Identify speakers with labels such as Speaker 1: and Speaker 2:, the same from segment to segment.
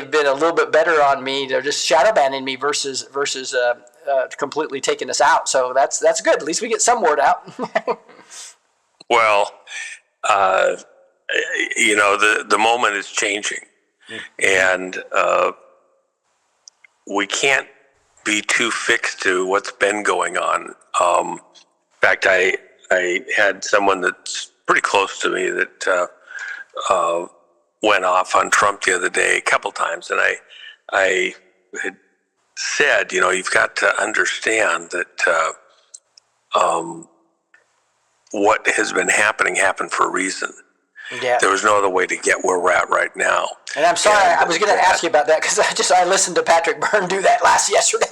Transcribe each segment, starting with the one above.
Speaker 1: they've been a little bit better on me. They're just shadow banning me versus completely taking us out. So that's good. At least we get some word out.
Speaker 2: Well, the moment is changing, and we can't be too fixed to what's been going on. In fact, I had someone that's pretty close to me that went off on Trump the other day a couple times, and I had said, you've got to understand that what has been happened for a reason.
Speaker 1: Yeah.
Speaker 2: There was no other way to get where we're at right now.
Speaker 1: And I'm sorry, I was going to ask you about that because I listened to Patrick Byrne do that yesterday.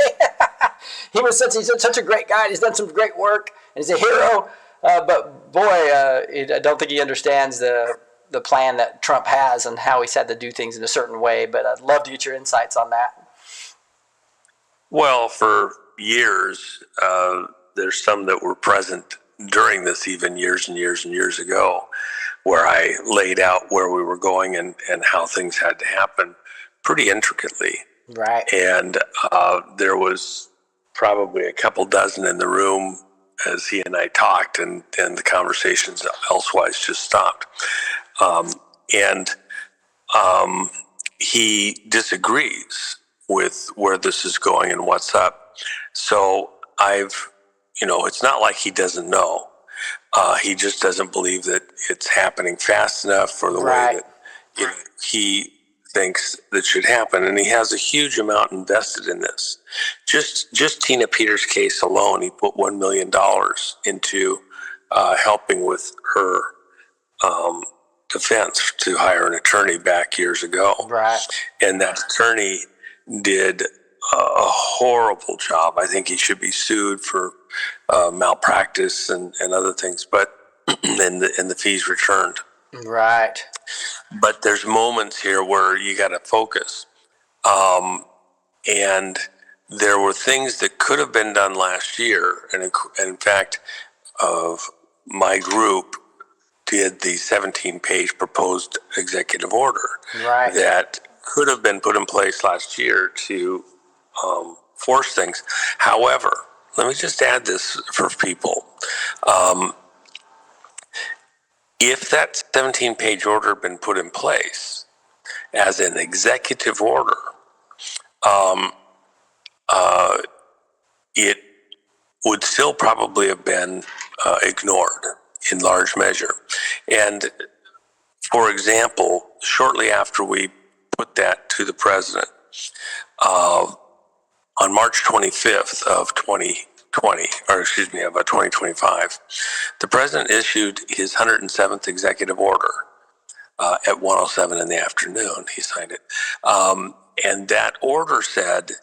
Speaker 1: He's such a great guy. He's done some great work, and he's a hero. But boy, I don't think he understands the plan that Trump has and how he's had to do things in a certain way. But I'd love to get your insights on that.
Speaker 2: Well, for years, there's some that were present during this, even years and years and years ago, where I laid out where we were going and how things had to happen pretty intricately.
Speaker 1: Right.
Speaker 2: And there was probably a couple dozen in the room as he and I talked, and the conversations elsewise just stopped. He disagrees with where this is going and what's up. So it's not like he doesn't know. He just doesn't believe that it's happening fast enough or the way that he thinks that should happen. And he has a huge amount invested in this. Just Tina Peters' case alone, he put $1 million into helping with her defense to hire an attorney back years ago.
Speaker 1: Right.
Speaker 2: And that attorney did a horrible job. I think he should be sued for malpractice and other things, but and the fees returned.
Speaker 1: Right.
Speaker 2: But there's moments here where you got to focus. And there were things that could have been done last year. And in fact, my group did the 17-page proposed executive order that could have been put in place last year to force things. However, let me just add this for people. If that 17-page order had been put in place as an executive order, it would still probably have been ignored in large measure. And for example, shortly after we put that to the president, on March 25th of 2025, the president issued his 107th executive order at 1:07 in the afternoon. He signed it. And that order said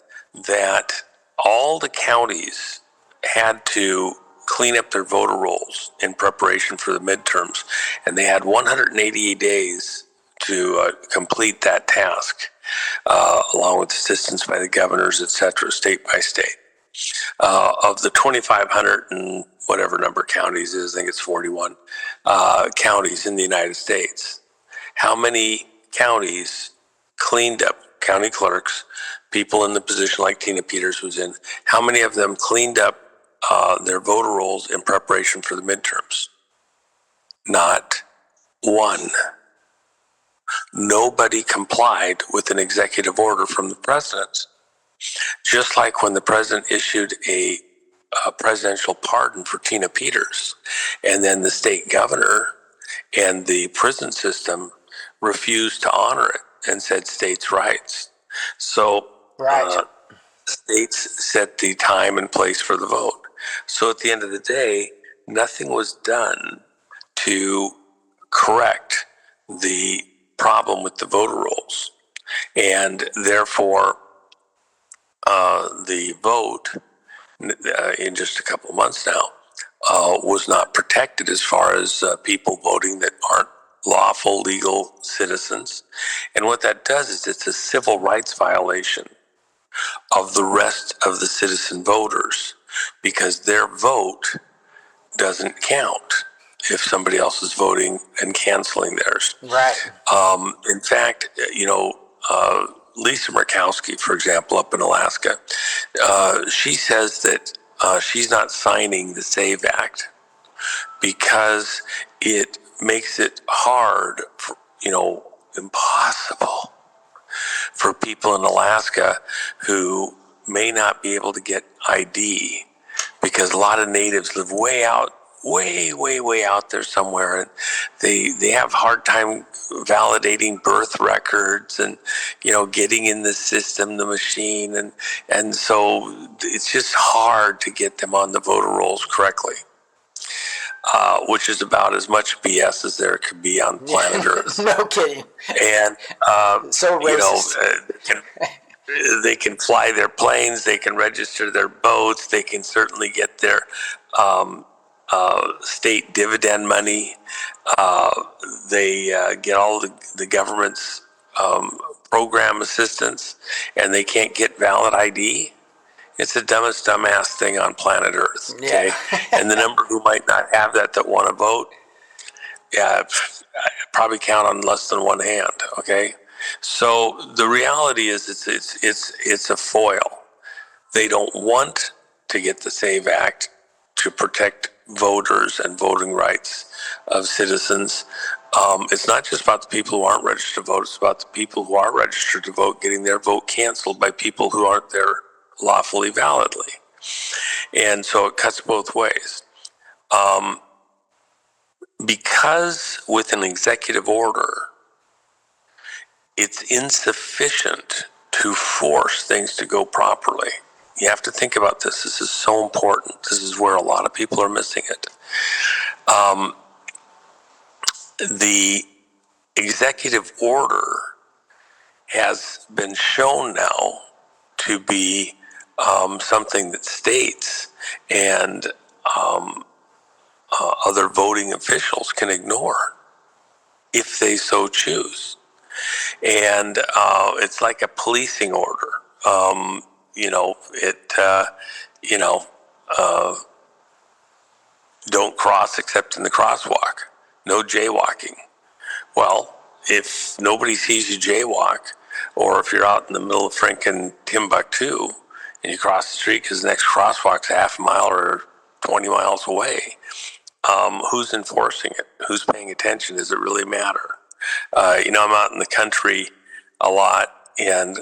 Speaker 2: that all the counties had to clean up their voter rolls in preparation for the midterms, and they had 180 days to complete that task, along with assistance by the governors, et cetera, state by state. Of the 2,500 and whatever number of counties is, I think it's 41 counties in the United States. How many counties cleaned up, county clerks, people in the position like Tina Peters was in, how many of them cleaned up their voter rolls in preparation for the midterms? Not one. Nobody complied with an executive order from the president. Just like when the president issued a presidential pardon for Tina Peters, and then the state governor and the prison system refused to honor it and said states' rights. So states set the time and place for the vote. So at the end of the day, nothing was done to correct the problem with the voter rolls. And therefore, the vote in just a couple of months now was not protected as far as people voting that aren't lawful, legal citizens. And what that does is it's a civil rights violation of the rest of the citizen voters, because their vote doesn't count if somebody else is voting and canceling theirs.
Speaker 1: Right.
Speaker 2: In fact, Lisa Murkowski, for example, up in Alaska, she says that she's not signing the SAVE Act because it makes it hard, for, impossible for people in Alaska who may not be able to get ID because a lot of natives live way out, way out there somewhere, and they have a hard time validating birth records and getting in the system, the machine, and so it's just hard to get them on the voter rolls correctly. Which is about as much BS as there could be on planet Earth.
Speaker 1: No kidding.
Speaker 2: And
Speaker 1: so racist.
Speaker 2: They can fly their planes, they can register their boats, they can certainly get their state dividend money. They get all the government's program assistance, and they can't get valid ID. It's the dumbest, dumbass thing on planet Earth. Okay,
Speaker 1: Yeah.
Speaker 2: And the number who might not have that want to vote, I probably count on less than one hand. Okay, so the reality is it's a foil. They don't want to get the SAVE Act to protect voters and voting rights of citizens. It's not just about the people who aren't registered to vote. It's about the people who are registered to vote getting their vote canceled by people who aren't there lawfully, validly. And so it cuts both ways. Because with an executive order, it's insufficient to force things to go properly. You have to think about this. This is so important. This is where a lot of people are missing it. The executive order has been shown now to be something that states and other voting officials can ignore if they so choose. And it's like a policing order. Don't cross except in the crosswalk. No jaywalking. Well, if nobody sees you jaywalk, or if you're out in the middle of Franken Timbuktu and you cross the street because the next crosswalk's a half a mile or 20 miles away, who's enforcing it? Who's paying attention? Does it really matter? I'm out in the country a lot, and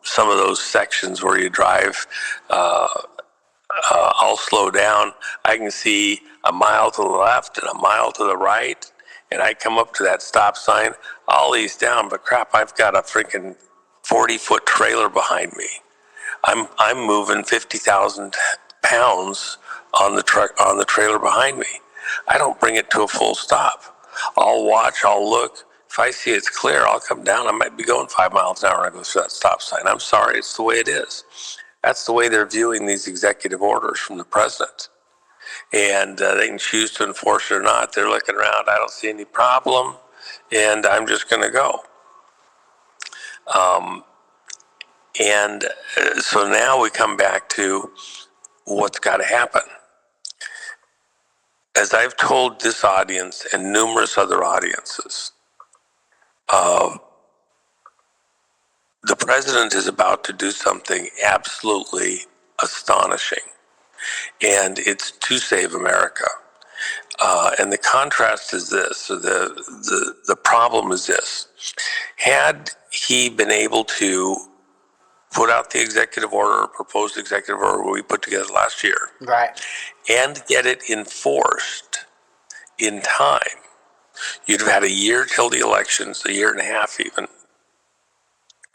Speaker 2: some of those sections where you drive, I'll slow down. I can see a mile to the left and a mile to the right, and I come up to that stop sign. I'll ease down, but crap, I've got a freaking 40-foot trailer behind me. I'm moving 50,000 pounds on the truck, on the trailer behind me. I don't bring it to a full stop. I'll watch, I'll look. If I see it's clear, I'll come down. I might be going 5 miles an hour and I go through that stop sign. I'm sorry, it's the way it is. That's the way they're viewing these executive orders from the president. And they can choose to enforce it or not. They're looking around, I don't see any problem, and I'm just going to go. So now we come back to what's got to happen. As I've told this audience and numerous other audiences, the president is about to do something absolutely astonishing, and it's to save America. And the contrast is this, or the problem is this. Had he been able to put out the executive order, proposed executive order we put together last year,
Speaker 1: Right.
Speaker 2: and get it enforced in time, you'd have had a year till the elections, a year and a half even,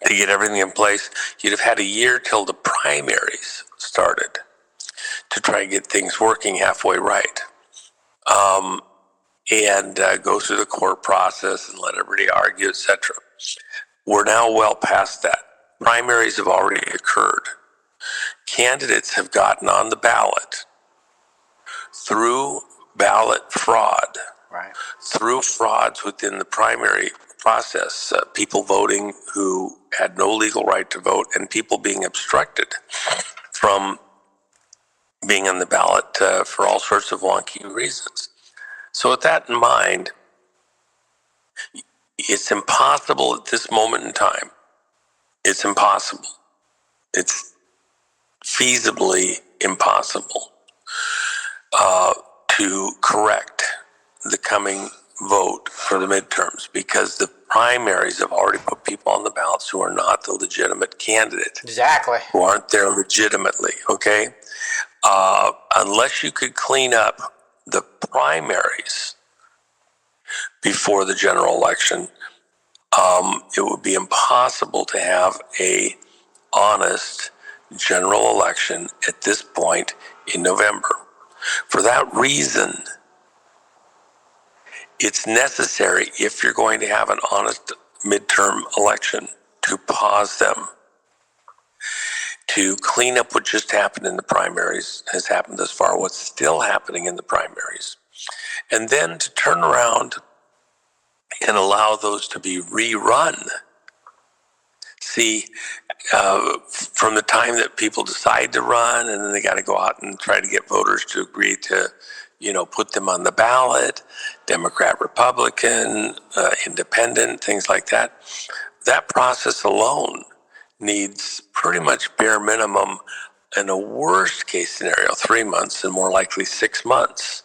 Speaker 2: to get everything in place. You'd have had a year till the primaries started to try and get things working halfway right. And go through the court process and let everybody argue, etc. We're now well past that. Primaries have already occurred. Candidates have gotten on the ballot through ballot fraud,
Speaker 1: Right.
Speaker 2: through frauds within the primary process, people voting who had no legal right to vote, and people being obstructed from being on the ballot for all sorts of wonky reasons. So with that in mind, it's impossible at this moment in time it's impossible. It's feasibly impossible to correct the coming vote for the midterms because the primaries have already put people on the ballots who are not the legitimate candidate.
Speaker 1: Exactly.
Speaker 2: Who aren't there legitimately, okay? Unless you could clean up the primaries before the general election, it would be impossible to have a honest general election at this point in November. For that reason, it's necessary, if you're going to have an honest midterm election, to pause them, to clean up what just happened in the primaries, has happened thus far, what's still happening in the primaries, and then to turn around and allow those to be rerun. See, from the time that people decide to run, and then they got to go out and try to get voters to agree to, put them on the ballot, Democrat, Republican, independent, things like that. That process alone needs pretty much bare minimum, in a worst case scenario, 3 months, and more likely 6 months,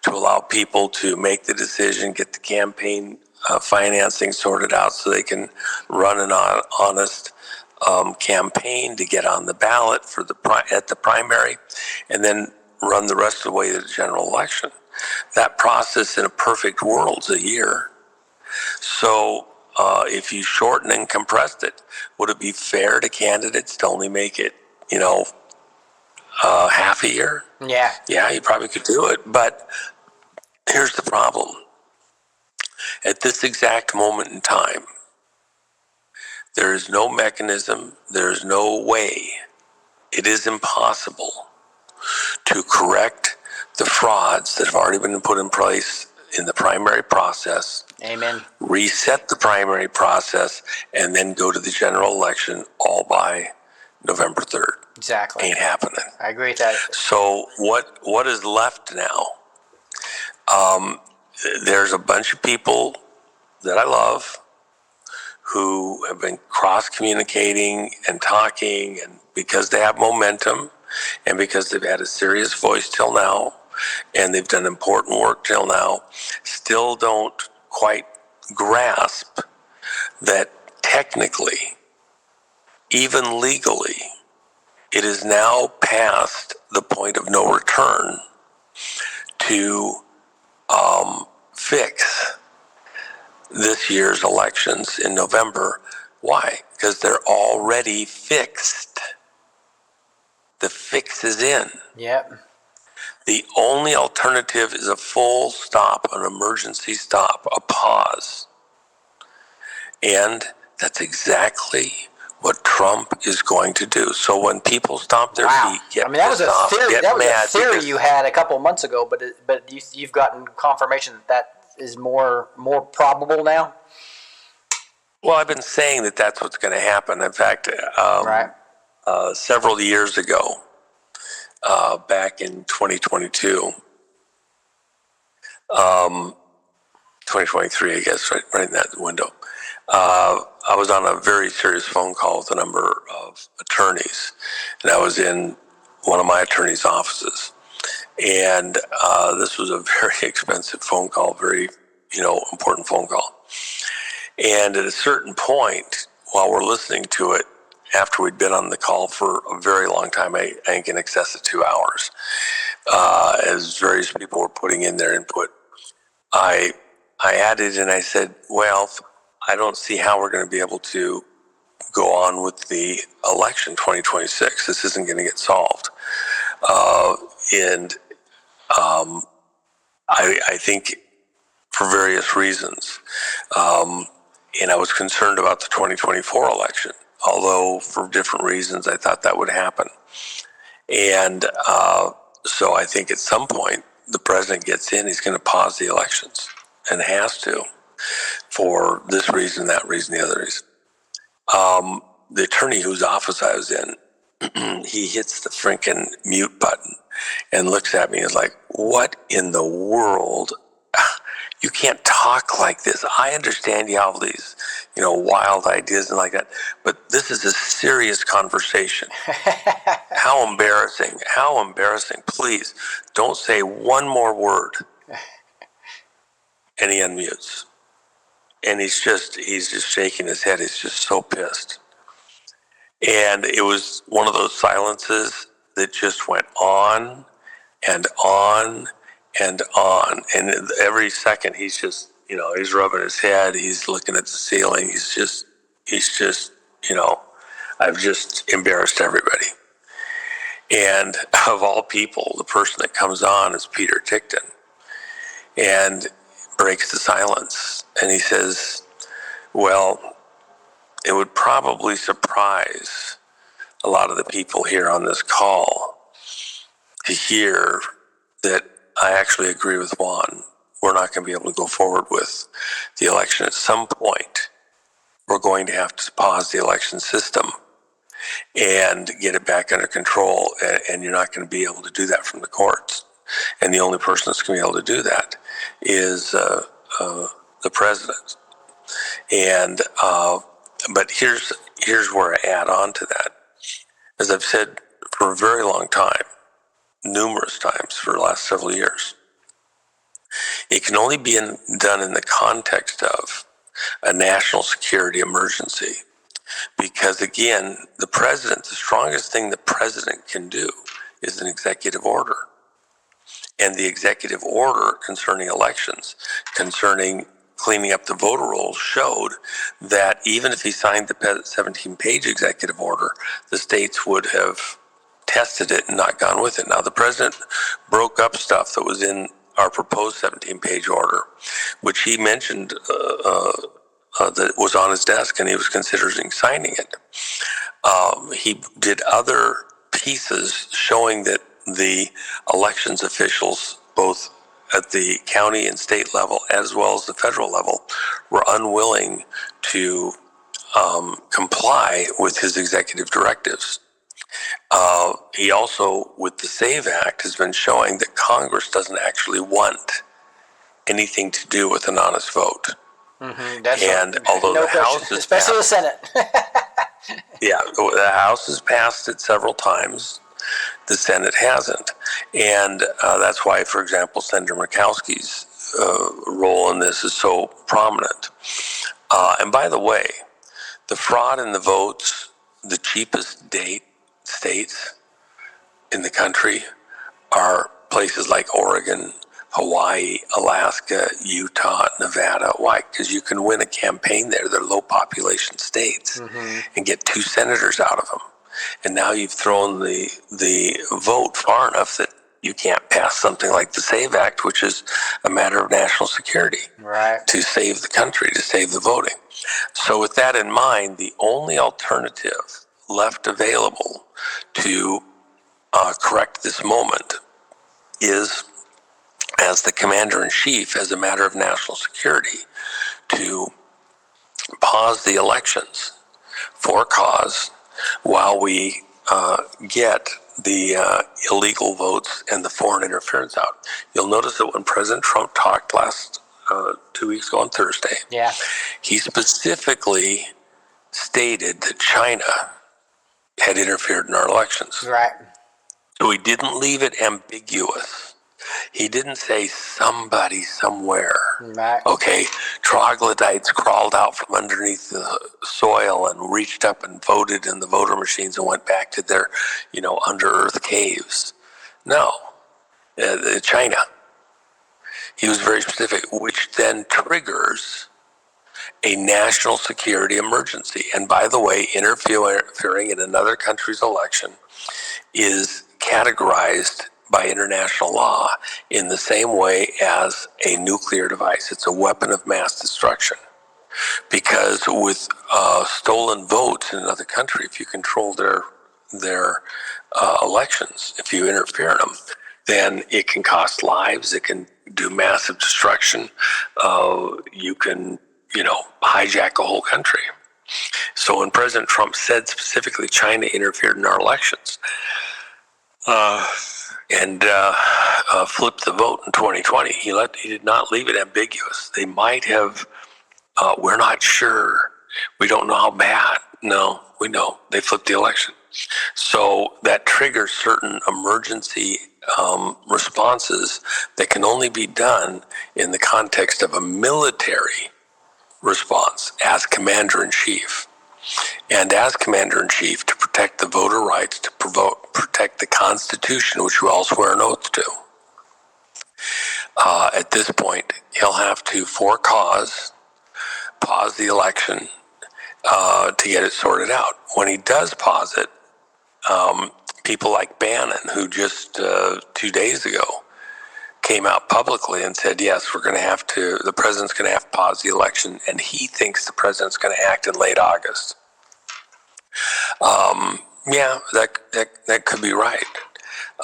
Speaker 2: to allow people to make the decision, get the campaign financing sorted out so they can run an honest campaign to get on the ballot for at the primary, and then run the rest of the way to the general election. That process in a perfect world's a year. So if you shorten and compressed it, would it be fair to candidates to only make it, half a year?
Speaker 1: Yeah.
Speaker 2: Yeah, you probably could do it. But here's the problem. At this exact moment in time, there is no mechanism, there is no way, it is impossible to correct the frauds that have already been put in place in the primary process.
Speaker 1: Amen.
Speaker 2: Reset the primary process, and then go to the general election all by November 3rd.
Speaker 1: Exactly.
Speaker 2: Ain't happening.
Speaker 1: I agree with that.
Speaker 2: So what is left now? There's a bunch of people that I love who have been cross-communicating and talking, and because they have momentum and because they've had a serious voice till now and they've done important work till now, still don't quite grasp that technically, even legally, it is now past the point of no return to fix this year's elections in November. Why? Because they're already fixed. The fix is in.
Speaker 1: Yep.
Speaker 2: The only alternative is a full stop, an emergency stop, a pause. And that's exactly what Trump is going to do. So when people stomp their feet, get
Speaker 1: that was
Speaker 2: pissed off,
Speaker 1: theory.
Speaker 2: get
Speaker 1: That was
Speaker 2: mad
Speaker 1: a theory
Speaker 2: because-
Speaker 1: you had a couple of months ago, but you've gotten confirmation that is more probable now.
Speaker 2: Well, I've been saying that that's what's going to happen. In fact,
Speaker 1: Right.
Speaker 2: Several years ago, back in 2022, 2023, I guess, right in that window, I was on a very serious phone call with a number of attorneys, and I was in one of my attorney's offices. And this was a very expensive phone call, very, important phone call. And at a certain point, while we're listening to it, after we'd been on the call for a very long time, I think in excess of 2 hours, as various people were putting in their input, I added and I said, well, I don't see how we're going to be able to go on with the election 2026. This isn't going to get solved. And I think for various reasons. And I was concerned about the 2024 election, although for different reasons I thought that would happen. And so I think at some point the president gets in, he's going to pause the elections, and has to, for this reason, that reason, the other reason. The attorney whose office I was in, he hits the freaking mute button and looks at me and is like, what in the world? You can't talk like this. I understand you have these, wild ideas and like that, but this is a serious conversation. How embarrassing. How embarrassing. Please don't say one more word. And he unmutes. And he's just shaking his head. He's just so pissed. And it was one of those silences that just went on and on and on. And every second he's just, he's rubbing his head. He's looking at the ceiling. He's just, I've just embarrassed everybody. And of all people, the person that comes on is Peter Tickton and breaks the silence. And he says, well, it would probably surprise a lot of the people here on this call to hear that I actually agree with Juan. We're not going to be able to go forward with the election. At some point, we're going to have to pause the election system and get it back under control. And you're not going to be able to do that from the courts. And the only person that's going to be able to do that is the president. And but here's where I add on to that. As I've said for a very long time, numerous times for the last several years, it can only be done in the context of a national security emergency. Because again, the strongest thing the president can do is an executive order. And the executive order concerning elections, concerning cleaning up the voter rolls, showed that even if he signed the 17-page executive order, the states would have tested it and not gone with it. Now, the president broke up stuff that was in our proposed 17-page order, which he mentioned that was on his desk, and he was considering signing it. He did other pieces showing that the elections officials, both at the county and state level, as well as the federal level, were unwilling to comply with his executive directives. He also, with the SAVE Act, has been showing that Congress doesn't actually want anything to do with an honest vote.
Speaker 1: Mm-hmm,
Speaker 2: and although
Speaker 1: no
Speaker 2: the
Speaker 1: question,
Speaker 2: House has
Speaker 1: especially
Speaker 2: passed,
Speaker 1: the Senate.
Speaker 2: yeah, the House has passed it several times. The Senate hasn't. And that's why, for example, Senator Murkowski's role in this is so prominent. And by the way, the fraud in the votes, the cheapest states in the country are places like Oregon, Hawaii, Alaska, Utah, Nevada. Why? Because you can win a campaign there. They're low population states, and get 2 senators out of them. And now you've thrown the vote far enough that you can't pass something like the SAVE Act, which is a matter of national security,
Speaker 1: right,
Speaker 2: to save the country, to save the voting. So with that in mind, the only alternative left available to correct this moment is, as the commander-in-chief, as a matter of national security, to pause the elections for cause while we get the illegal votes and the foreign interference out. You'll notice that when President Trump talked last 2 weeks ago on Thursday, he specifically stated that China had interfered in our elections.
Speaker 1: right.
Speaker 2: So he didn't leave it ambiguous. He didn't say somebody somewhere.
Speaker 1: Right.
Speaker 2: Okay, troglodytes crawled out from underneath the soil and reached up and voted in the voter machines and went back to their, under-earth caves. No, China. He was very specific, which then triggers a national security emergency. And by the way, interfering in another country's election is categorized by international law in the same way as a nuclear device. It's a weapon of mass destruction. Because with stolen votes in another country, if you control their elections, if you interfere in them, then it can cost lives. It can do massive destruction. You can, hijack a whole country. So when President Trump said specifically China interfered in our elections, and flipped the vote in 2020. He did not leave it ambiguous. They might have. We're not sure. We don't know how bad. No, we know. They flipped the election. So that triggers certain emergency responses that can only be done in the context of a military response as commander-in-chief. And as commander-in-chief, to protect the voter rights, to protect the Constitution, which we all swear an oath to. At this point, he'll have to, for cause, pause the election to get it sorted out. When he does pause it, people like Bannon, who just 2 days ago came out publicly and said, yes, the president's going to have to pause the election, and he thinks the president's going to act in late August. Yeah, that could be right.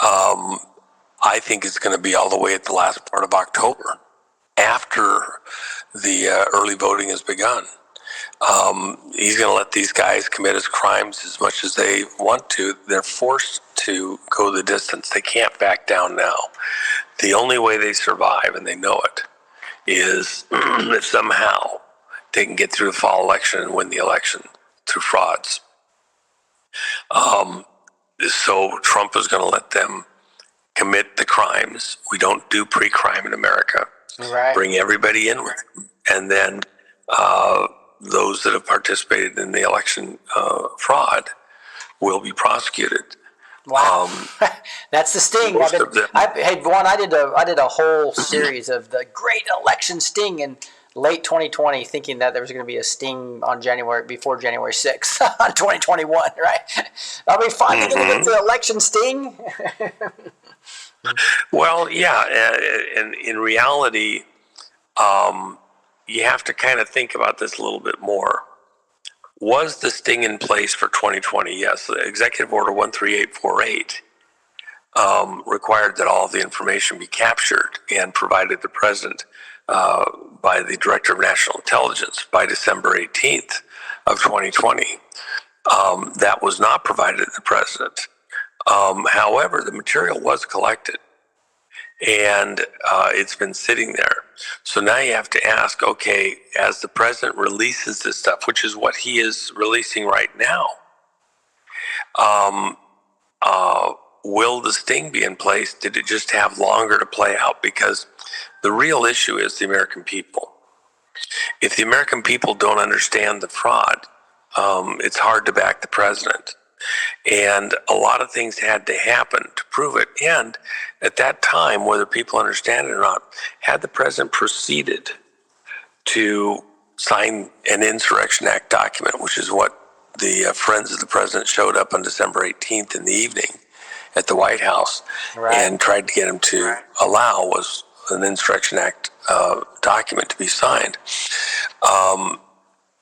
Speaker 2: I think it's going to be all the way at the last part of October, after the early voting has begun. He's going to let these guys commit his crimes as much as they want to. They're forced to go the distance. They can't back down now. The only way they survive, and they know it, is if somehow they can get through the fall election and win the election through frauds. So Trump is going to let them commit the crimes. We don't do pre-crime in America.
Speaker 1: Right.
Speaker 2: Bring everybody in with them. And then those that have participated in the election fraud will be prosecuted.
Speaker 1: Wow, that's the sting. Hey, Juan, I did a whole series of the great election sting in late 2020, thinking that there was going to be a sting on before January 6th on 2021. Right? Are we finally going to get the election sting?
Speaker 2: Well, yeah, and in reality, you have to kind of think about this a little bit more. Was the sting in place for 2020? Yes. The Executive Order 13848 required that all of the information be captured and provided the president by the Director of National Intelligence by December 18th of 2020. That was not provided to the president. However, the material was collected, and it's been sitting there. So now you have to ask, okay, as the president releases this stuff, which is what he is releasing right now, will the sting be in place? Did it just have longer to play out? Because the real issue is the American people. If the American people don't understand the fraud, it's hard to back the president. And a lot of things had to happen to prove it. And at that time, whether people understand it or not, had the president proceeded to sign an Insurrection Act document, which is what the friends of the president showed up on December 18th in the evening at the White House and tried to get him to allow, was an Insurrection Act document to be signed.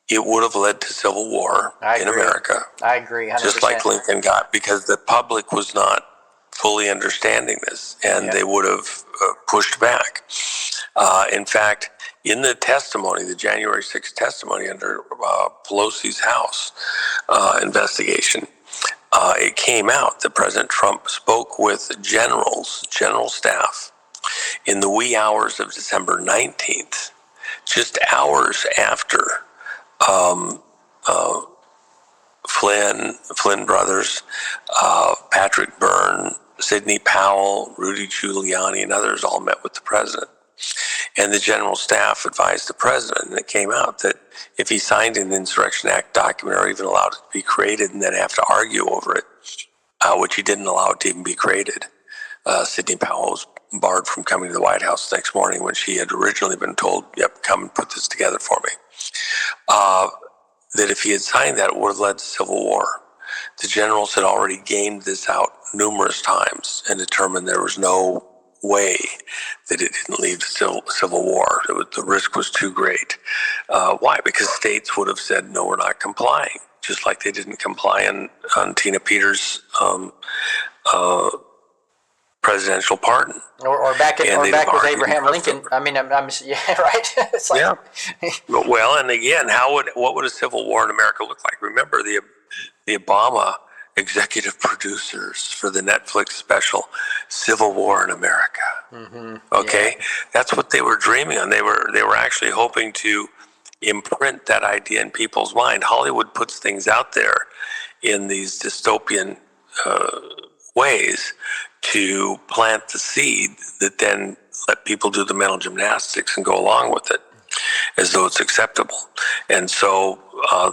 Speaker 2: It would have led to civil war in America.
Speaker 1: I agree, 100%.
Speaker 2: Just like Lincoln got, because the public was not fully understanding this, and they would have pushed back. In fact, in the testimony, the January 6th testimony under Pelosi's House investigation, it came out that President Trump spoke with general staff, in the wee hours of December 19th, just hours after Flynn brothers, Patrick Byrne, Sidney Powell, Rudy Giuliani, and others all met with the president. And the general staff advised the president, and it came out that if he signed an Insurrection Act document or even allowed it to be created and then have to argue over it, which he didn't allow it to even be created, Sidney Powell was barred from coming to the White House the next morning when she had originally been told, yep, come and put this together for me. That if he had signed that, it would have led to civil war. The generals had already gamed this out numerous times and determined there was no way that it didn't lead to civil war. The risk was too great. Why? Because states would have said, no, we're not complying, just like they didn't comply on Tina Peters' presidential pardon.
Speaker 1: Or back with Abraham Lincoln. I mean, I'm yeah, right. It's like,
Speaker 2: Well, and again, what would a cil war in America look like? Remember, the Obama executive producers for the Netflix special Civil War in America. Okay,
Speaker 1: Yeah.
Speaker 2: that's what they were dreaming on. They were actually hoping to imprint that idea in people's mind. Hollywood puts things out there in these dystopian ways to plant the seed that then let people do the mental gymnastics and go along with it as though it's acceptable. And so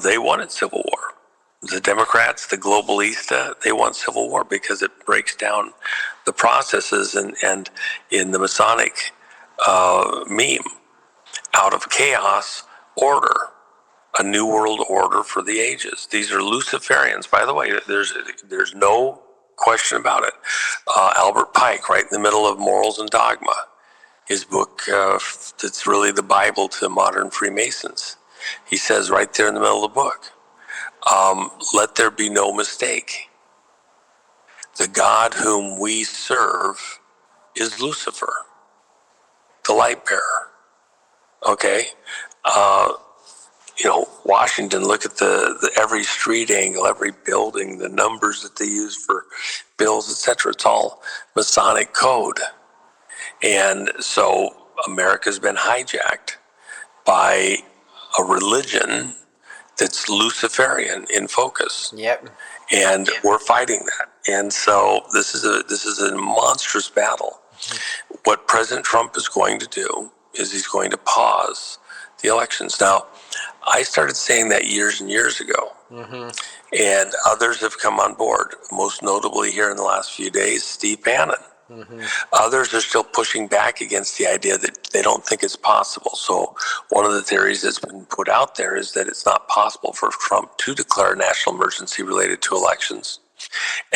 Speaker 2: they wanted civil war. The Democrats, the globalista, they want civil war because it breaks down the processes and in the Masonic meme, out of chaos, order, a new world order for the ages. These are Luciferians, by the way. There's no question about it. Albert Pike, right in the middle of Morals and Dogma, his book that's really the Bible to modern Freemasons. He says right there in the middle of the book, let there be no mistake. The God whom we serve is Lucifer, the light bearer. Okay? Washington, look at the every street angle, every building, the numbers that they use for bills, etc. It's all Masonic code. And so America's been hijacked by a religion that's Luciferian in focus.
Speaker 1: Yep.
Speaker 2: And we're fighting that. And so this is a monstrous battle. What President Trump is going to do is he's going to pause the elections. Now, I started saying that years and years ago, and others have come on board, most notably here in the last few days, Steve Bannon. Others are still pushing back against the idea that they don't think it's possible. So one of the theories that's been put out there is that it's not possible for Trump to declare a national emergency related to elections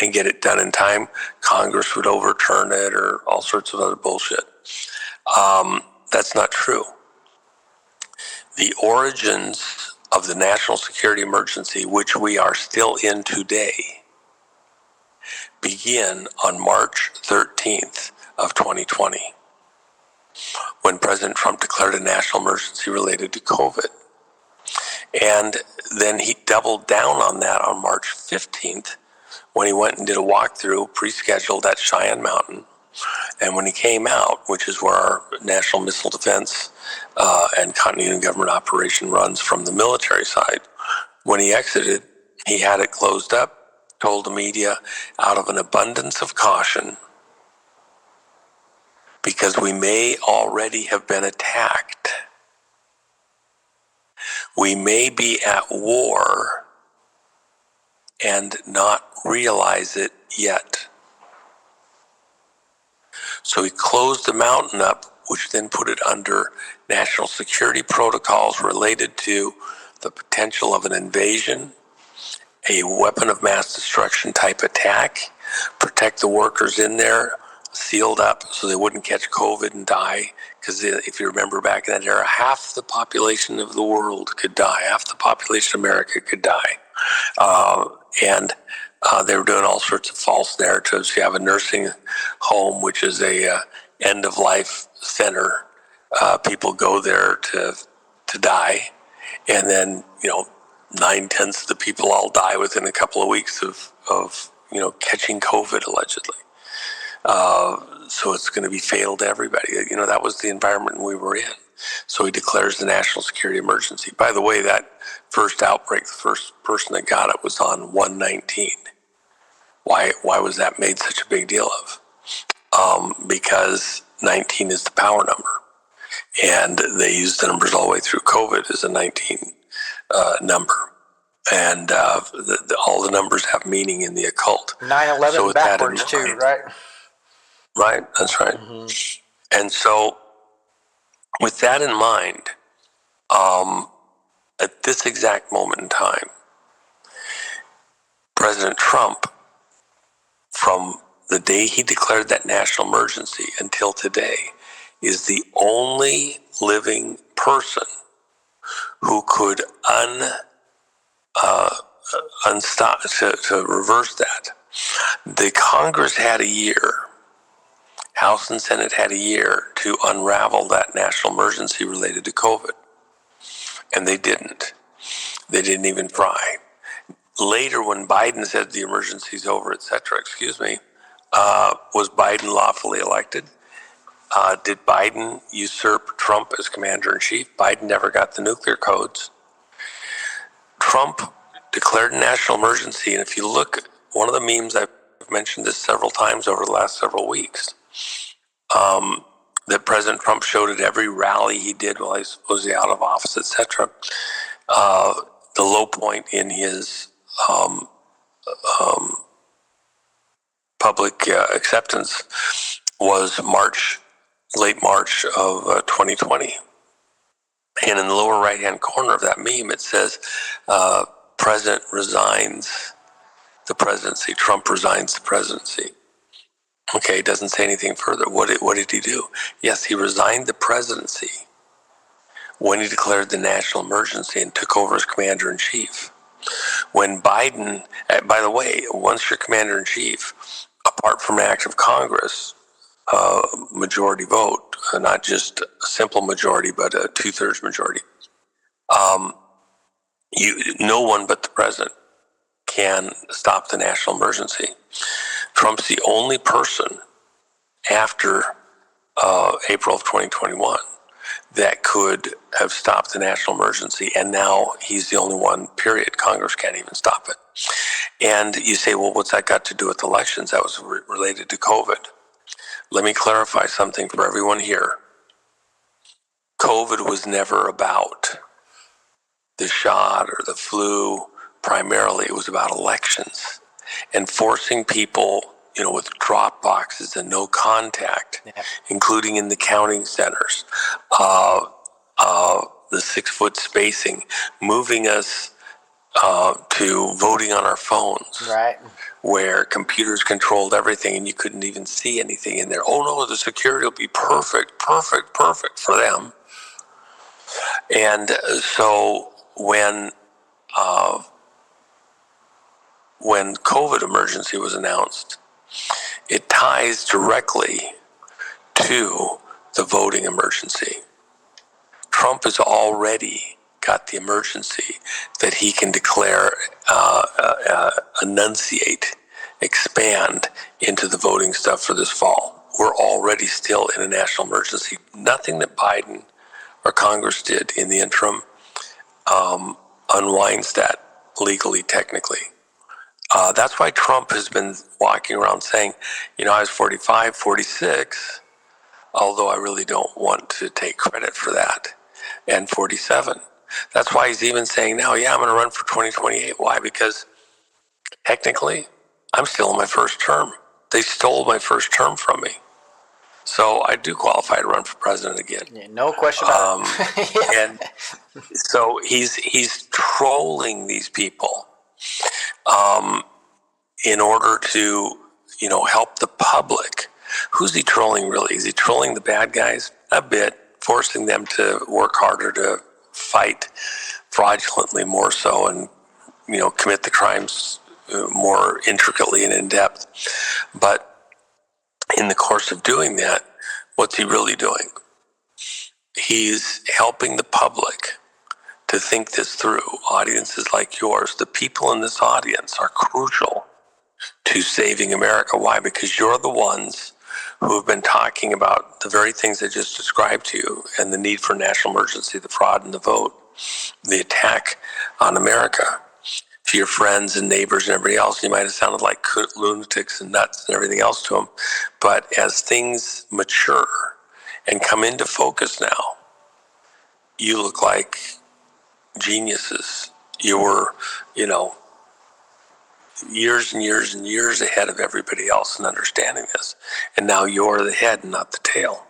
Speaker 2: and get it done in time. Congress would overturn it or all sorts of other bullshit. That's not true. The origins of the national security emergency, which we are still in today, begin on March 13th of 2020, when President Trump declared a national emergency related to COVID. And then he doubled down on that on March 15th, when he went and did a walkthrough pre-scheduled at Cheyenne Mountain. And when he came out, which is where our National Missile Defense and Continuity Government Operation runs from the military side, when he exited, he had it closed up, told the media, out of an abundance of caution, because we may already have been attacked. We may be at war and not realize it yet. So he closed the mountain up, which then put it under national security protocols related to the potential of an invasion, a weapon of mass destruction type attack, protect the workers in there, sealed up so they wouldn't catch COVID and die. Because if you remember back in that era, half the population of the world could die. Half the population of America could die. And they were doing all sorts of false narratives. You have a nursing home, which is a end-of-life center. People go there to die. And then, 9/10 of the people all die within a couple of weeks of catching COVID, allegedly. So it's going to be fatal to everybody. That was the environment we were in. So he declares the national security emergency. By the way, that first outbreak, the first person that got it was on 1/19. Why was that made such a big deal of? Because 19 is the power number. And they used the numbers all the way through COVID as a 19 number. And all the numbers have meaning in the occult.
Speaker 1: 9/11
Speaker 2: So
Speaker 1: backwards too, right?
Speaker 2: Right, that's right. And so with that in mind, at this exact moment in time, President Trump, from the day he declared that national emergency until today, is the only living person who could unstop to reverse that. The Congress had a year, House and Senate had a year to unravel that national emergency related to COVID. And they didn't. They didn't even try. Later, when Biden said the emergency's over, et cetera, was Biden lawfully elected? Did Biden usurp Trump as commander-in-chief? Biden never got the nuclear codes. Trump declared a national emergency, and if you look, one of the memes, I've mentioned this several times over the last several weeks, that President Trump showed at every rally he did while he was supposedly out of office, et cetera. The low point in his public acceptance was late March of 2020. And in the lower right-hand corner of that meme, it says, President resigns the presidency. Trump resigns the presidency. Okay, it doesn't say anything further. What did he do? Yes, he resigned the presidency when he declared the national emergency and took over as commander-in-chief. When Biden, by the way, once you're commander-in-chief, apart from an act of Congress, majority vote, not just a simple majority, but a 2/3 majority, no one but the president can stop the national emergency. Trump's the only person after April of 2021 that could have stopped the national emergency, and now he's the only one, period. Congress can't even stop it. And you say, well, what's that got to do with elections? That was related to COVID. Let me clarify something for everyone here. COVID was never about the shot or the flu. Primarily, it was about elections and forcing people, with drop boxes and no contact, including in the counting centers, the 6-foot spacing, moving us to voting on our phones,
Speaker 1: Right.
Speaker 2: where computers controlled everything and you couldn't even see anything in there. Oh no, the security will be perfect for them. And so when COVID emergency was announced, it ties directly to the voting emergency. Trump has already got the emergency that he can declare, enunciate, expand into the voting stuff for this fall. We're already still in a national emergency. Nothing that Biden or Congress did in the interim unwinds that legally, technically. That's why Trump has been walking around saying, I was 45, 46, although I really don't want to take credit for that, and 47. That's why he's even saying now, I'm going to run for 2028. Why? Because technically, I'm still in my first term. They stole my first term from me. So I do qualify to run for president again.
Speaker 1: Yeah, no question about it.
Speaker 2: And so he's trolling these people in order to, help the public. Who's he trolling really? Is he trolling the bad guys? A bit, forcing them to work harder to fight fraudulently more so and, commit the crimes more intricately and in depth. But in the course of doing that, what's he really doing? He's helping the public to think this through. Audiences like yours, the people in this audience are crucial to saving America. Why? Because you're the ones who have been talking about the very things I just described to you, and the need for national emergency, the fraud in the vote, the attack on America. To your friends and neighbors and everybody else, you might have sounded like lunatics and nuts and everything else to them. But as things mature and come into focus now, you look like geniuses. You were, years and years and years ahead of everybody else in understanding this. And now you're the head and not the tail.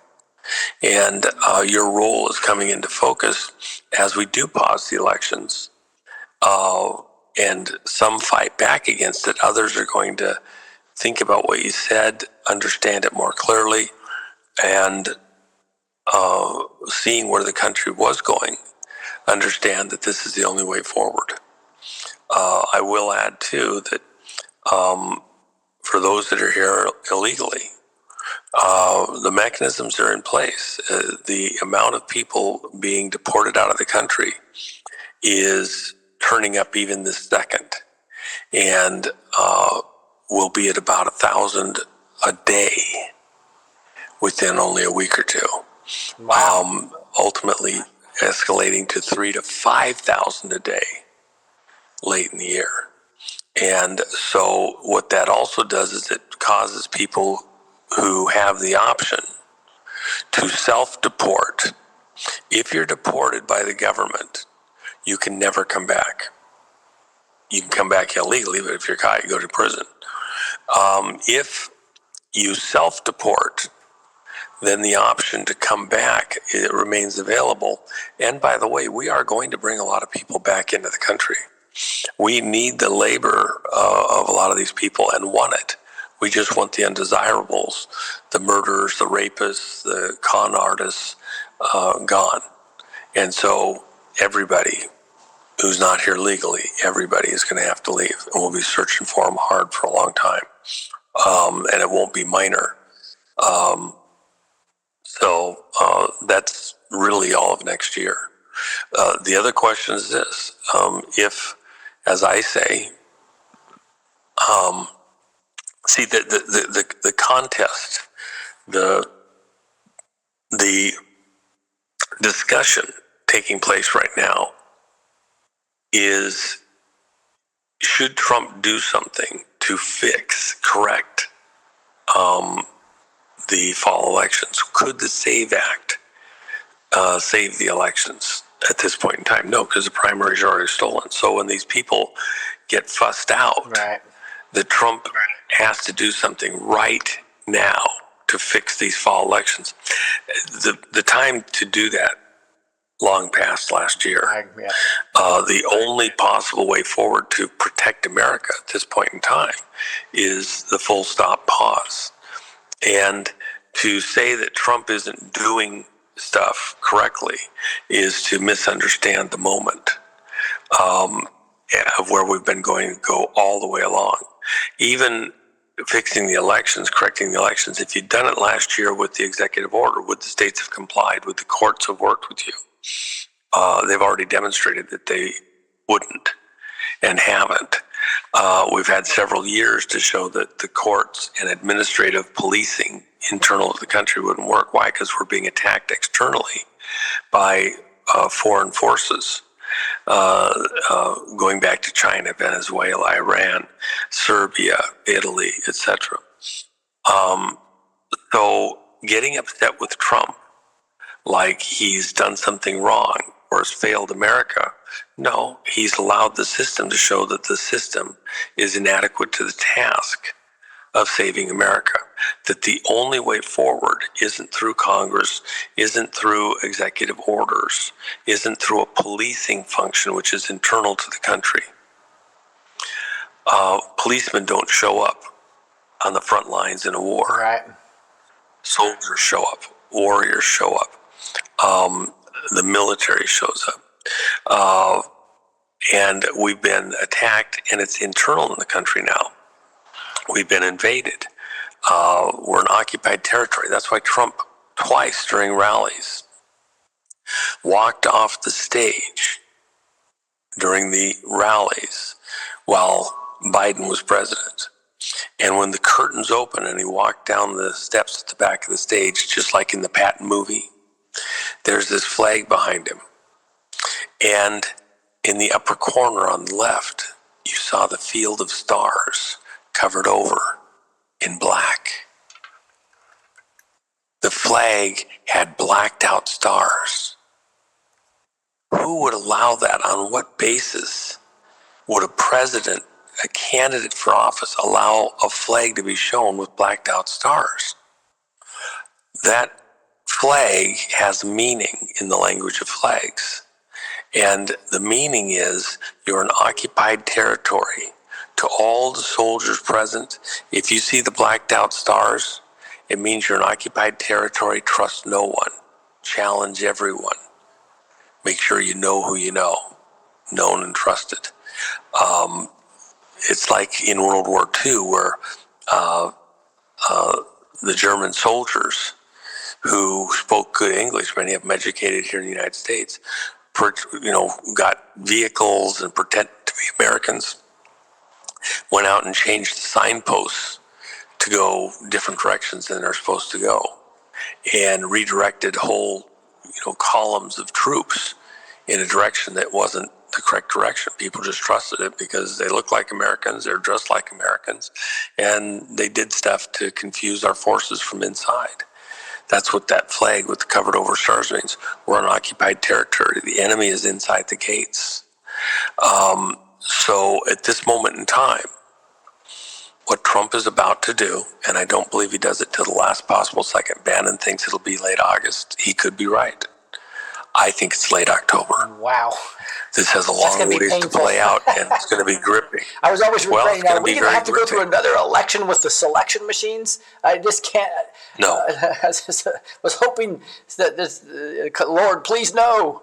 Speaker 2: And your role is coming into focus as we do pause the elections. And some fight back against it. Others are going to think about what you said, understand it more clearly, and seeing where the country was going, understand that this is the only way forward. I will add, too, that for those that are here illegally, the mechanisms are in place. The amount of people being deported out of the country is turning up even this second. and we'll be at about 1,000 a day within only a week or two.
Speaker 1: Wow.
Speaker 2: Ultimately escalating to 3,000 to 5,000 a day late in the year. And so what that also does is it causes people who have the option to self-deport. If you're deported by the government, you can never come back. You can come back illegally, but if you're caught, you go to prison. If you self-deport, then the option to come back, it remains available. And by the way, we are going to bring a lot of people back into the country. We need the labor of a lot of these people and want it. We just want the undesirables, the murderers, the rapists, the con artists gone. And so everybody who's not here legally, everybody is going to have to leave. And we'll be searching for them hard for a long time. And it won't be minor. So that's really all of next year. The other question is this. If, as I say, see the contest, the discussion taking place right now is, should Trump do something to correct the fall elections? Could the SAVE Act save the elections at this point in time? No, because the primaries are already stolen. So when these people get fussed out,
Speaker 1: Right.
Speaker 2: that Trump has to do something right now to fix these fall elections. The time to do that long past last year.
Speaker 1: Yeah.
Speaker 2: The only possible way forward to protect America at this point in time is the full stop pause. And to say that Trump isn't doing stuff correctly is to misunderstand the moment of where we've been going to go all the way along. Even fixing the elections, correcting the elections, if you'd done it last year with the executive order, would the states have complied? Would the courts have worked with you? They've already demonstrated that they wouldn't and haven't. We've had several years to show that the courts and administrative policing internal to the country wouldn't work. Why? Because we're being attacked externally by foreign forces. Going back to China, Venezuela, Iran, Serbia, Italy, etc. So getting upset with Trump like he's done something wrong or has failed America, no, he's allowed the system to show that the system is inadequate to the task of saving America, that the only way forward isn't through Congress, isn't through executive orders, isn't through a policing function which is internal to the country. Policemen don't show up on the front lines in a war.
Speaker 1: Right.
Speaker 2: Soldiers show up, warriors show up, the military shows up. And we've been attacked, and it's internal in the country now. We've been invaded. We're in occupied territory. That's why Trump twice during rallies walked off the stage during the rallies while Biden was president. And when the curtains opened and he walked down the steps at the back of the stage, just like in the Patton movie, there's this flag behind him. And in the upper corner on the left, you saw the field of stars covered over in black. The flag had blacked out stars. Who would allow that? On what basis would a president, a candidate for office, allow a flag to be shown with blacked out stars? That flag has meaning in the language of flags. And the meaning is you're in occupied territory. To all the soldiers present, if you see the blacked out stars, it means you're in occupied territory. Trust no one. Challenge everyone. Make sure you know who you know, known and trusted. It's like in World War II where the German soldiers who spoke good English, many of them educated here in the United States, got vehicles and pretended to be Americans. went out and changed the signposts to go different directions than they're supposed to go, and redirected whole, columns of troops in a direction that wasn't the correct direction. People just trusted it because they look like Americans, they're dressed like Americans, and they did stuff to confuse our forces from inside. That's what that flag with the covered over stars means. We're on occupied territory. The enemy is inside the gates. So at this moment in time, what Trump is about to do, and I don't believe he does it till the last possible second. Bannon thinks it'll be late August. He could be right. I think it's late October.
Speaker 1: Wow.
Speaker 2: This has a long ways to play out, and it's going to be gripping.
Speaker 1: I was always refraining. Are we going to have to go through
Speaker 2: gripping.
Speaker 1: another election with the selection machines? I just can't.
Speaker 2: No.
Speaker 1: I was hoping that this, Lord, please no.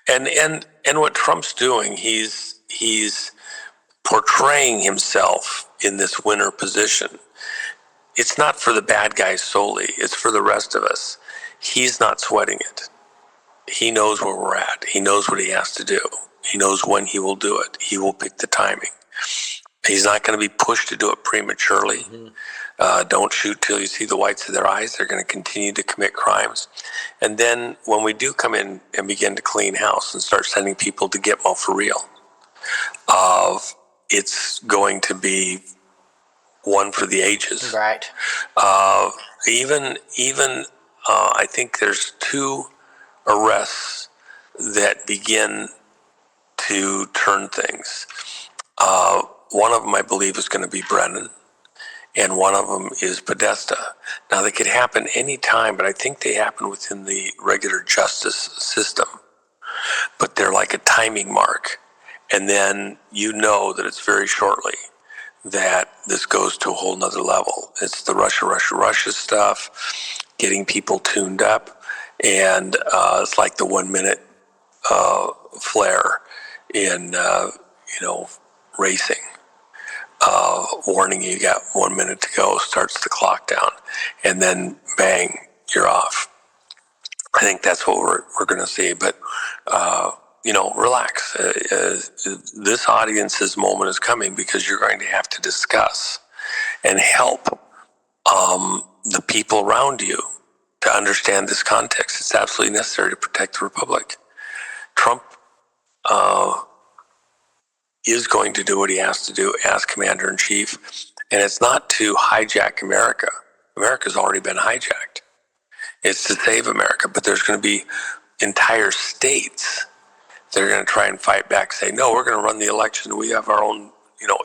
Speaker 2: And what Trump's doing, he's portraying himself in this winner position. It's not for the bad guys solely. It's for the rest of us. He's not sweating it. He knows where we're at. He knows what he has to do. He knows when he will do it. He will pick the timing. He's not going to be pushed to do it prematurely. Mm-hmm. Don't shoot till you see the whites of their eyes. They're going to continue to commit crimes. And then when we do come in and begin to clean house and start sending people to Gitmo for real, it's going to be one for the ages.
Speaker 1: Right.
Speaker 2: Even I think there's 2 arrests that begin to turn things. One of them, I believe, is going to be Brennan, and one of them is Podesta. Now, they could happen any time, but I think they happen within the regular justice system. But they're like a timing mark, and then you know that it's very shortly that this goes to a whole nother level. It's the Russia stuff, getting people tuned up, and it's like the 1 minute flare in racing. Warning, you got 1 minute to go, starts the clock down, and then bang, you're off. I think that's what we're going to see, but relax. This audience's moment is coming because you're going to have to discuss and help the people around you to understand this context. It's absolutely necessary to protect the republic. Trump is going to do what he has to do as commander-in-chief, and it's not to hijack America. America's already been hijacked. It's to save America, but there's going to be entire states that are going to try and fight back, say, no, we're going to run the election. We have our own,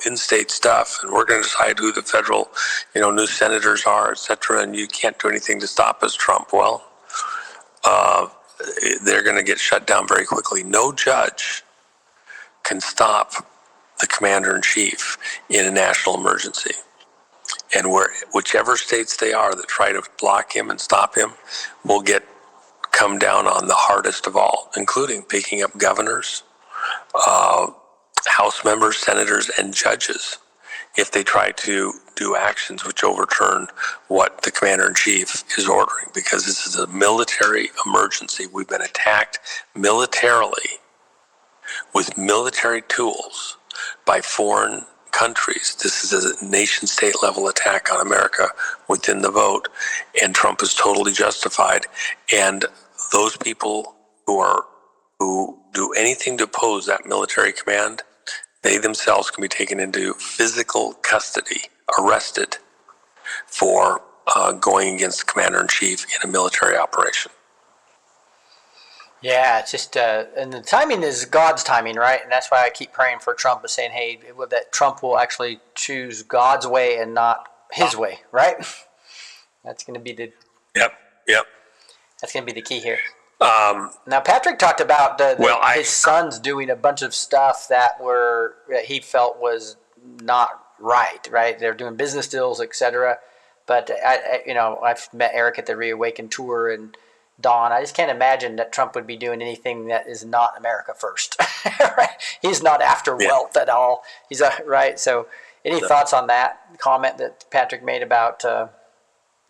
Speaker 2: in-state stuff, and we're going to decide who the federal, new senators are, et cetera, and you can't do anything to stop us, Trump. Well, they're going to get shut down very quickly. No judge can stop the commander-in-chief in a national emergency. And whichever states they are that try to block him and stop him will come down on the hardest of all, including picking up governors, House members, senators, and judges if they try to do actions which overturn what the commander-in-chief is ordering, because this is a military emergency. We've been attacked militarily with military tools by foreign countries. This is a nation-state level attack on America within the vote, and Trump is totally justified. And those people who do anything to oppose that military command, they themselves can be taken into physical custody, arrested for going against the commander-in-chief in a military operation.
Speaker 1: Yeah, it's just, and the timing is God's timing, right? And that's why I keep praying for Trump and saying, hey, that Trump will actually choose God's way and not his way, right? That's going to be the...
Speaker 2: Yep.
Speaker 1: That's going to be the key here. Now, Patrick talked about his sons doing a bunch of stuff that he felt was not right? They're doing business deals, etc. But I've met Eric at the Reawaken tour and Don. I just can't imagine that Trump would be doing anything that is not America first. Right? He's not after wealth at all. He's right. So, any thoughts on that comment that Patrick made about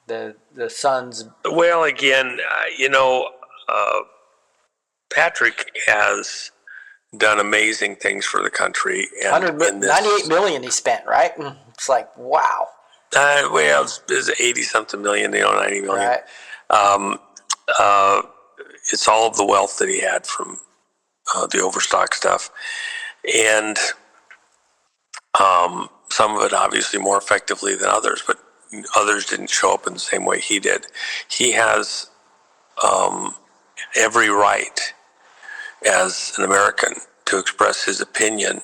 Speaker 1: the sons?
Speaker 2: Well, again, Patrick has done amazing things for the country. And in this,
Speaker 1: 98 million he spent, right? It's like, wow.
Speaker 2: well, it's 80-something million, 90 million.
Speaker 1: Right.
Speaker 2: It's all of the wealth that he had from the overstock stuff. And some of it obviously more effectively than others, but others didn't show up in the same way he did. He has every right as an American to express his opinion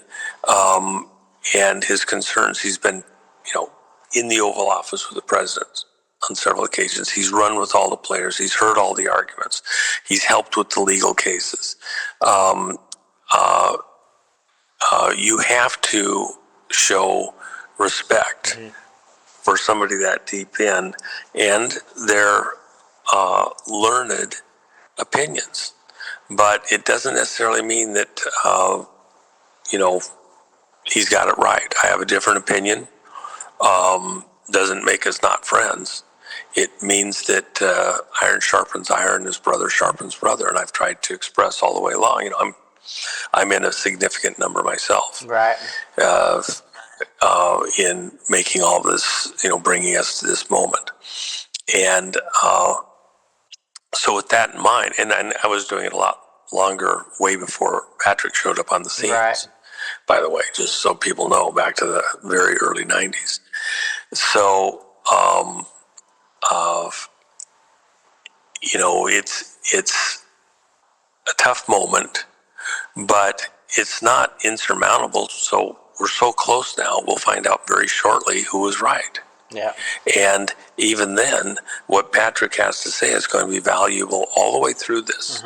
Speaker 2: and his concerns. He's been, in the Oval Office with the president on several occasions. He's run with all the players. He's heard all the arguments. He's helped with the legal cases. You have to show respect for somebody that deep in and their learned opinions. But it doesn't necessarily mean that, he's got it right. I have a different opinion. Doesn't make us not friends. It means that iron sharpens iron, his brother sharpens brother, and I've tried to express all the way along. I'm in a significant number myself.
Speaker 1: Right.
Speaker 2: In making all this, bringing us to this moment. And so with that in mind, and I was doing it a lot longer, way before Patrick showed up on the scenes,
Speaker 1: right.
Speaker 2: By the way, just so people know, back to the very early 90s. So, it's a tough moment, but it's not insurmountable. So we're so close now, we'll find out very shortly who was right.
Speaker 1: Yeah.
Speaker 2: And even then, what Patrick has to say is going to be valuable all the way through this.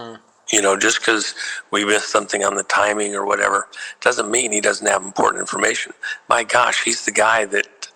Speaker 2: Just because we missed something on the timing or whatever, doesn't mean he doesn't have important information. My gosh, he's the guy that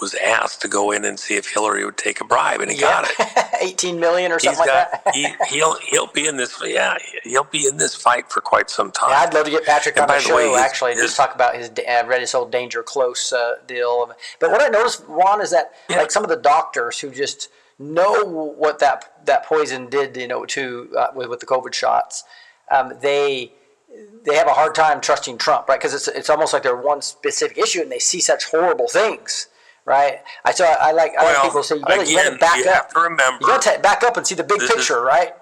Speaker 2: was asked to go in and see if Hillary would take a bribe, and he got it.
Speaker 1: 18 million or something that.
Speaker 2: He'll be in this. Yeah, he'll be in this fight for quite some time.
Speaker 1: Yeah, I'd love to get Patrick on the show.
Speaker 2: Way,
Speaker 1: just talk about his read his whole Danger Close deal. But what I noticed, Juan, is that like some of the doctors who just know what that poison did, to with the COVID shots, they have a hard time trusting Trump, right? Because it's almost like they're one specific issue, and they see such horrible things. Right, I like people say you got to back up.
Speaker 2: You have to remember.
Speaker 1: You got to back up and see the big picture, right?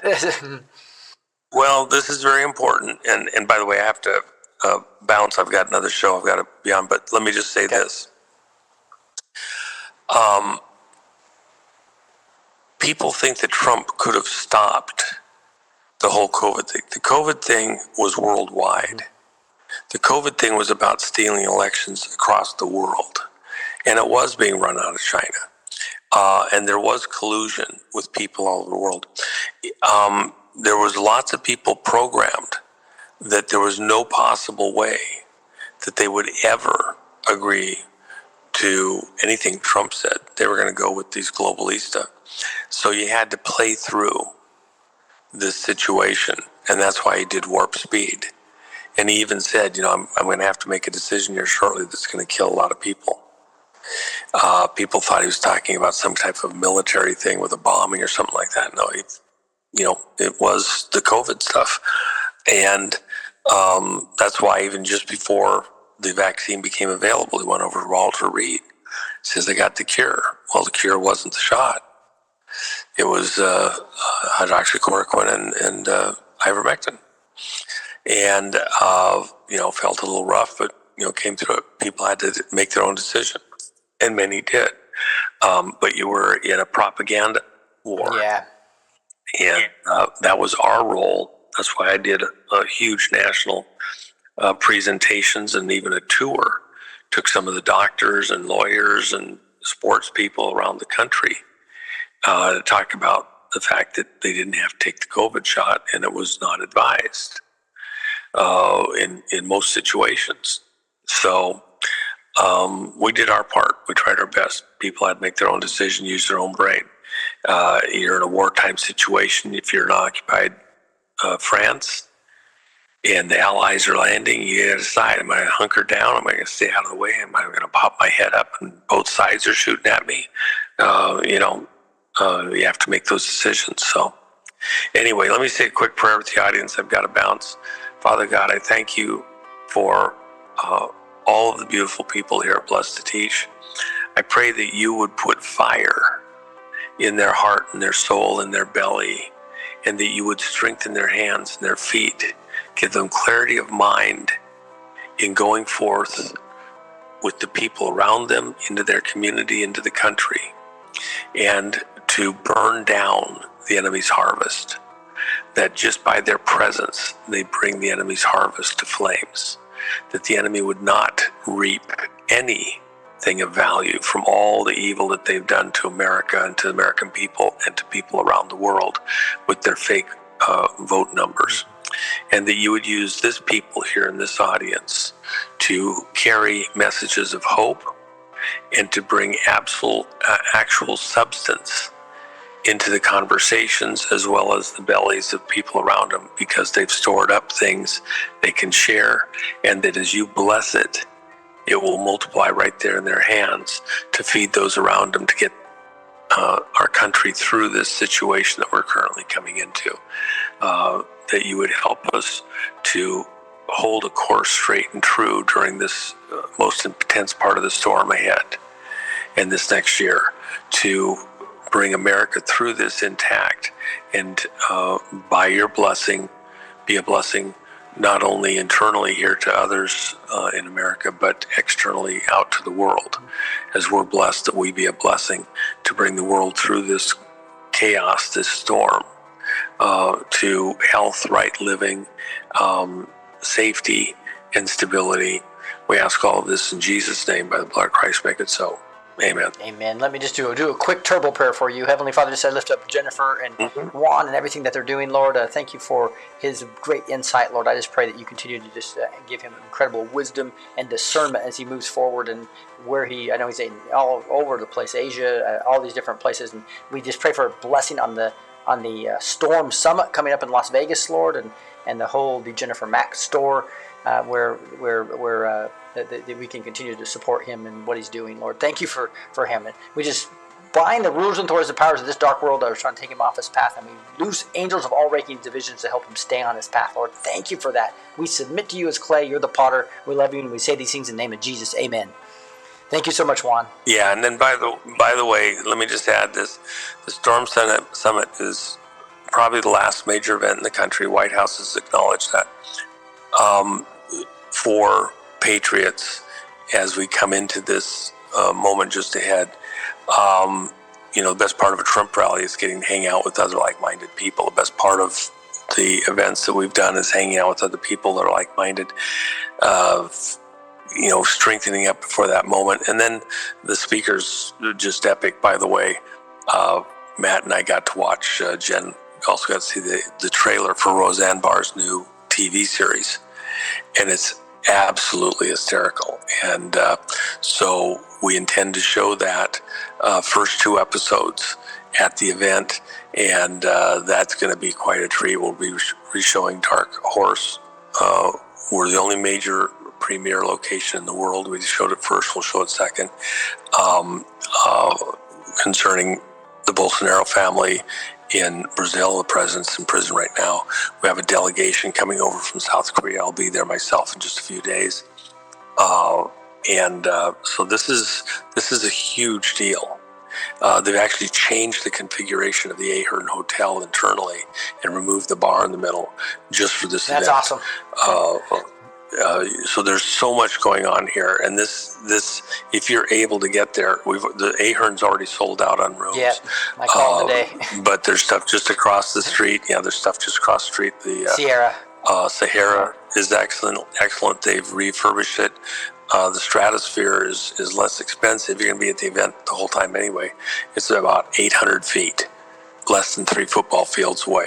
Speaker 2: Well, this is very important, and by the way, I have to bounce. I've got another show I've got to be on, but let me just say this: people think that Trump could have stopped the whole COVID thing. The COVID thing was worldwide. The COVID thing was about stealing elections across the world. And it was being run out of China. And there was collusion with people all over the world. There was lots of people programmed that there was no possible way that they would ever agree to anything Trump said. They were going to go with these globalista. So you had to play through this situation. And that's why he did Warp Speed. And he even said, I'm going to have to make a decision here shortly that's going to kill a lot of people. People thought he was talking about some type of military thing with a bombing or something like that. No, it was the COVID stuff. And that's why even just before the vaccine became available, he went over to Walter Reed. Says they got the cure. Well, the cure wasn't the shot. It was hydroxychloroquine and ivermectin. And, felt a little rough, but, came through it. People had to make their own decision. And many did. But you were in a propaganda war.
Speaker 1: Yeah.
Speaker 2: And that was our role. That's why I did a huge national presentations and even a tour. Took some of the doctors and lawyers and sports people around the country to talk about the fact that they didn't have to take the COVID shot and it was not advised in most situations. So we did our part. We tried our best. People had to make their own decision, use their own brain. You're in a wartime situation. If you're in occupied France and the Allies are landing, you got to decide, am I going to hunker down? Am I going to stay out of the way? Am I going to pop my head up and both sides are shooting at me? You have to make those decisions. So anyway, let me say a quick prayer with the audience. I've got to bounce. Father God, I thank you for all of the beautiful people here at Blessed to Teach. I pray that you would put fire in their heart and their soul and their belly, and that you would strengthen their hands and their feet, give them clarity of mind in going forth with the people around them, into their community, into the country, and to burn down the enemy's harvest. That just by their presence, they bring the enemy's harvest to flames. That the enemy would not reap anything of value from all the evil that they've done to America and to American people and to people around the world with their fake vote numbers. And that you would use this people here in this audience to carry messages of hope and to bring actual substance into the conversations as well as the bellies of people around them, because they've stored up things they can share, and that as you bless it, it will multiply right there in their hands to feed those around them, to get our country through this situation that we're currently coming into. That you would help us to hold a course straight and true during this most intense part of the storm ahead and this next year, to bring America through this intact, and by your blessing, be a blessing not only internally here to others in America, but externally out to the world, as we're blessed that we be a blessing to bring the world through this chaos, this storm, to health, right living, safety, and stability. We ask all of this in Jesus' name, by the blood of Christ, make it so. Amen.
Speaker 1: Amen. Let me just do a quick turbo prayer for you. Heavenly Father, just I lift up Jennifer and Juan and everything that they're doing, Lord. Thank you for his great insight, Lord. I just pray that you continue to just give him incredible wisdom and discernment as he moves forward, and where I know he's all over the place, Asia, all these different places, and we just pray for a blessing on the Storm Summit coming up in Las Vegas, Lord, and the Jennifer Mack store, where that we can continue to support him and what he's doing, Lord. Thank you for him. And we just bind the rulers and authorities and powers of this dark world that are trying to take him off his path, and we loose angels of all ranking divisions to help him stay on his path, Lord. Thank you for that. We submit to you as clay. You're the potter. We love you, and we say these things in the name of Jesus. Amen. Thank you so much, Juan.
Speaker 2: Yeah, and then by the way, let me just add this: the Storm Summit is probably the last major event in the country. White House has acknowledged that. For patriots, as we come into this moment just ahead, the best part of a Trump rally is getting to hang out with other like-minded people. The best part of the events that we've done is hanging out with other people that are like-minded. Strengthening up before that moment. And then the speakers are just epic, by the way. Matt and I got to watch, Jen also got to see the trailer for Roseanne Barr's new TV series. And it's absolutely hysterical. And so we intend to show that first 2 episodes at the event. And that's going to be quite a treat. We'll be re-showing Dark Horse. We're the only major premier location in the world. We showed it first, we'll show it second, concerning the Bolsonaro family in Brazil. The president's in prison right now. We have a delegation coming over from South Korea. I'll be there myself in just a few days. So this is a huge deal. They've actually changed the configuration of the Ahern Hotel internally and removed the bar in the middle just for this event.
Speaker 1: That's awesome.
Speaker 2: So there's so much going on here, and this if you're able to get there, the Ahern's already sold out on rooms.
Speaker 1: Yeah, I called today.
Speaker 2: But there's stuff just across the street. Yeah, there's stuff just across the street. The Sahara is excellent. They've refurbished it. The Stratosphere is less expensive. You're going to be at the event the whole time anyway. It's about 800 feet. Less than 3 football fields away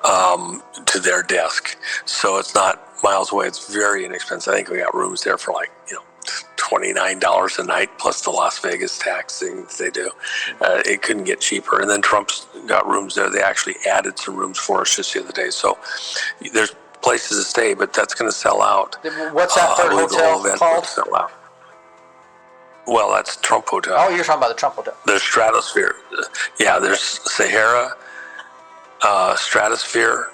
Speaker 2: to their desk. So it's not miles away. It's very inexpensive. I think we got rooms there for $29 a night plus the Las Vegas tax things they do. It couldn't get cheaper. And then Trump's got rooms there. They actually added some rooms for us just the other day. So there's places to stay, but that's going to sell out.
Speaker 1: What's that third hotel called?
Speaker 2: Sell out. Well, that's Trump Hotel.
Speaker 1: Oh, you're talking about the Trump Hotel.
Speaker 2: There's Stratosphere. Yeah, there's Sahara, Stratosphere,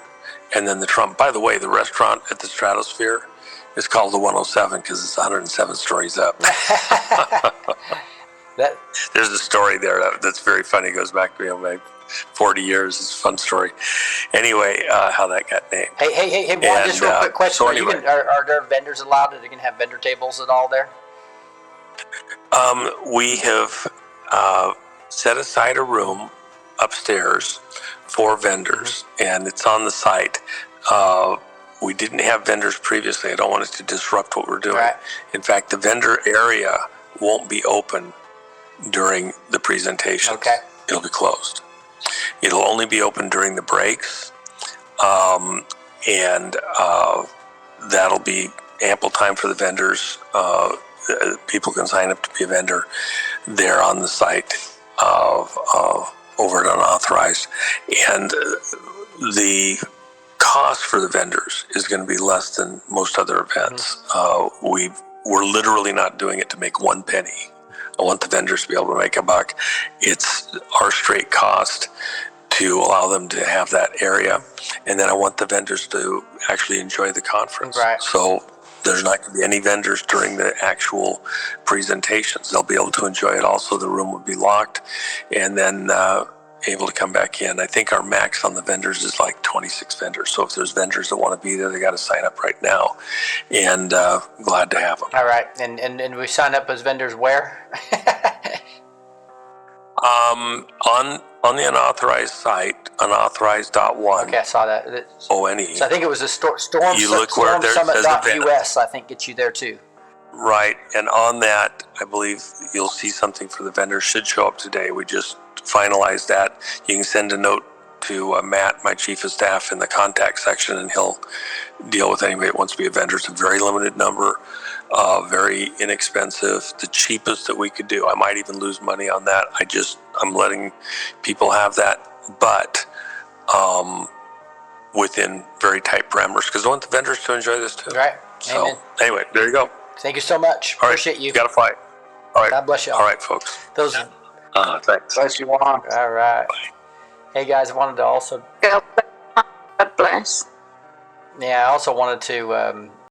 Speaker 2: And then the Trump, by the way, the restaurant at the Stratosphere is called the 107 because it's 107 stories up.
Speaker 1: That
Speaker 2: There's a story there that's very funny. It goes back to like 40 years. It's a fun story. Anyway, how that got named.
Speaker 1: Hey, Juan, just real quick question.
Speaker 2: So anyway,
Speaker 1: are there vendors allowed? Are they going to have vendor tables at all there?
Speaker 2: we have set aside a room upstairs for vendors, and it's on the site. We didn't have vendors previously. I don't want it to disrupt what we're doing.
Speaker 1: Right.
Speaker 2: In fact, the vendor area won't be open during the presentations.
Speaker 1: Okay.
Speaker 2: It'll be closed. It'll only be open during the breaks, and that'll be ample time for the vendors. People can sign up to be a vendor there on the site over at Unauthorized, and the cost for the vendors is going to be less than most other events. We're literally not doing it to make one penny. I want the vendors to be able to make a buck. It's our straight cost to allow them to have that area, and then I want the vendors to actually enjoy the conference.
Speaker 1: Right.
Speaker 2: So there's not going to be any vendors during the actual presentations. They'll be able to enjoy it. Also, the room would be locked, and then able to come back in. I think our max on the vendors is like 26 vendors. So if there's vendors that want to be there, they got to sign up right now, and glad to have them.
Speaker 1: All right, and we sign up as vendors where?
Speaker 2: On the unauthorized site, unauthorized.one.
Speaker 1: Okay, I saw that.
Speaker 2: ONE.
Speaker 1: So I think it was a storm
Speaker 2: You look where there says event.
Speaker 1: stormsummit.us. I think gets you there too.
Speaker 2: Right, and on that, I believe you'll see something for the vendors. Should show up today. We just finalized that. You can send a note to Matt, my chief of staff, in the contact section, and he'll deal with anybody that wants to be a vendor. It's a very limited number, very inexpensive, the cheapest that we could do. I might even lose money on that. I'm letting people have that, but within very tight parameters, because I want the vendors to enjoy this too.
Speaker 1: Right.
Speaker 2: So
Speaker 1: Amen.
Speaker 2: anyway, there you go.
Speaker 1: Thank you so much.
Speaker 2: All right.
Speaker 1: Appreciate you.
Speaker 2: You got to fight. All right.
Speaker 1: God bless you all.
Speaker 2: All right, folks.
Speaker 1: Those.
Speaker 2: Thanks.
Speaker 3: Bless you, Juan.
Speaker 1: All right. Hey guys, I wanted to also.
Speaker 4: God bless.
Speaker 1: Yeah, I also wanted to